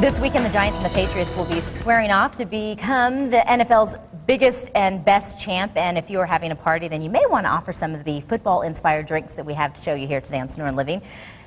This weekend, the Giants and the Patriots will be squaring off to become the NFL's biggest and best champ. And if you are having a party, then you may want to offer some of the football-inspired drinks that we have to show you here today on Sonora Living.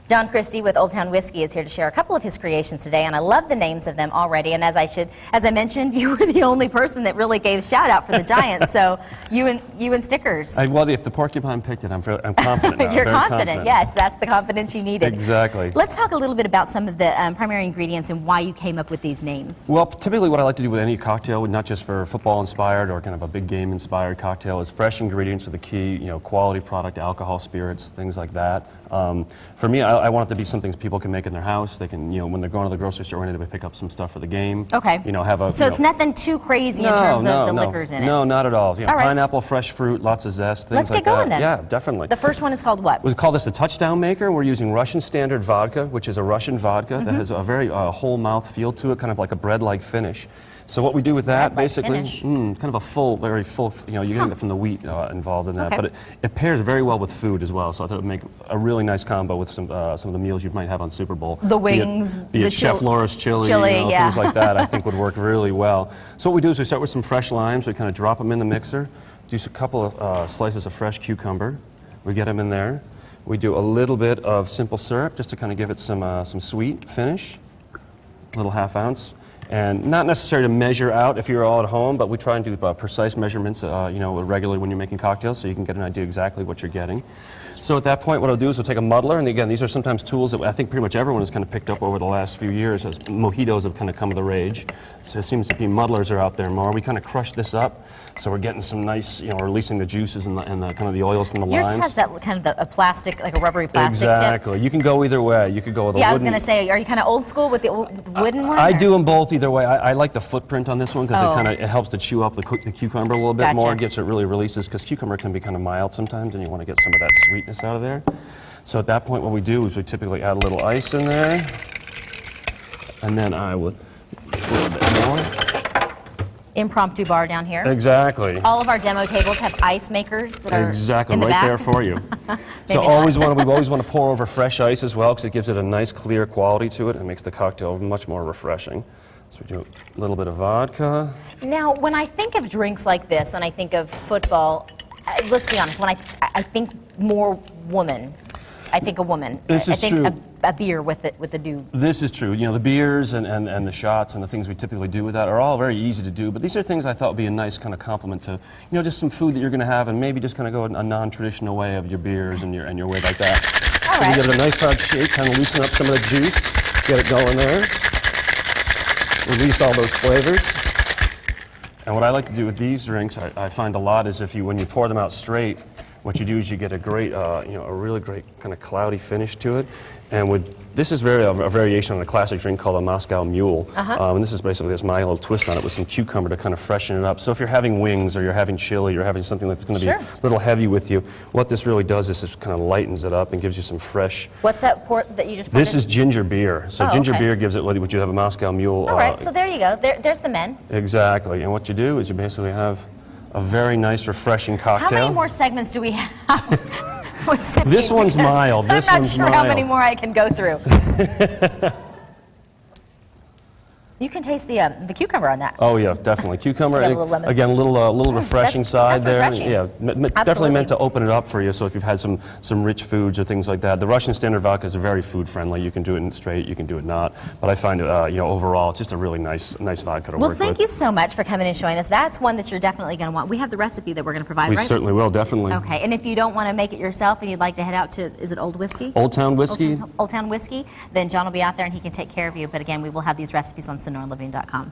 John Christie with Old Town Whiskey is here to share a couple of his creations today, and I love the names of them already. And as I mentioned, you were the only person that really gave a shout out for the Giants. So you and stickers. Well, if the porcupine picked it, I'm confident now. You're confident. Yes, that's the confidence you needed. Exactly. Let's talk a little bit about some of the primary ingredients and why you came up with these names. Well, typically what I like to do with any cocktail, not just for football-inspired or kind of a big game-inspired cocktail, is fresh ingredients are the key. Quality product, alcohol, spirits, things like that. For me, I want it to be something people can make in their house. They can, when they're going to the grocery store, they pick up some stuff for the game. Okay. So it's nothing too crazy in terms of the liquors in it. No, not at all. All right. Pineapple, fresh fruit, lots of zest, things like that. Let's get going then. Yeah, definitely. The first one is called what? We call this the Touchdown Maker. We're using Russian Standard vodka, which is a Russian vodka that has a very whole mouth feel to it, kind of like a bread-like finish. So what we do with that, basically, kind of a very full, you're getting it from the wheat involved in that, but it pairs very well with food as well. So I thought it would make a really nice combo with some of the meals you might have on Super Bowl. The wings, be it Chef Laura's chili, things like that. I think would work really well. So what we do is we start with some fresh limes. We kind of drop them in the mixer. Do a couple of slices of fresh cucumber. We get them in there. We do a little bit of simple syrup just to kind of give it some sweet finish. A little ½ ounce. And not necessary to measure out if you're all at home, but we try and do precise measurements, regularly when you're making cocktails, so you can get an idea exactly what you're getting. So at that point, what I'll do is we'll take a muddler, and again, these are sometimes tools that I think pretty much everyone has kind of picked up over the last few years as mojitos have kind of come of the rage. So it seems to be muddlers are out there more. We kind of crush this up, so we're getting some nice, releasing the juices and the kind of the oils from the limes. Yours has that kind of a plastic, like a rubbery plastic Exactly. tip. You can go either way. You could go with a wooden. I was going to say, are you kind of old school with the wooden one? I do them both either way. I like the footprint on this one because it helps to chew up the cucumber a little bit more. It gets it really releases because cucumber can be kind of mild sometimes, and you want to get some of that sweetness out of there. So at that point, what we do is we typically add a little ice in there, and then I would a little bit more. Impromptu bar down here. Exactly. All of our demo tables have ice makers that are in the right back. there for you. So we always want to pour over fresh ice as well because it gives it a nice clear quality to it and makes the cocktail much more refreshing. So we do a little bit of vodka. Now, when I think of drinks like this and I think of football, let's be honest, when I think more woman. I think a woman. This is true. A beer with the dude. This is true. The beers and the shots and the things we typically do with that are all very easy to do. But these are things I thought would be a nice kind of complement to, just some food that you're going to have, and maybe just kind of go a non-traditional way of your beers and your way like that. All right. So you give it a nice hard shake, kind of loosen up some of the juice, get it going there, release all those flavors. And what I like to do with these drinks, I find a lot, is when you pour them out straight, what you do is you get a great, a really great kind of cloudy finish to it. And this is a variation on a classic drink called a Moscow Mule. And this is basically this my little twist on it with some cucumber to kind of freshen it up. So if you're having wings or you're having chili, you're having something that's going to be a little heavy with you, what this really does is just kind of lightens it up and gives you some fresh. What's that port that you just poured? This is ginger beer. So ginger beer gives it what you have a Moscow Mule. All right, so there you go. There's the men. Exactly. And what you do is you basically have a very nice, refreshing cocktail. How many more segments do we have? This one's mild. I'm not sure how many more I can go through. You can taste the cucumber on that. Oh yeah, definitely cucumber. Again, a little refreshing side there. Refreshing. Yeah, definitely meant to open it up for you. So if you've had some rich foods or things like that, the Russian Standard vodka is very food friendly. You can do it straight, you can do it not. But I find it, overall, it's just a really nice vodka to work with. Well, thank you so much for coming and showing us. That's one that you're definitely going to want. We have the recipe that we're going to provide. We right? certainly will, definitely. Okay, and if you don't want to make it yourself and you'd like to head out to, is it Old Whiskey? Old Town Whiskey. Old Town Whiskey. Then John will be out there and he can take care of you. But again, we will have these recipes on SonoraLiving.com.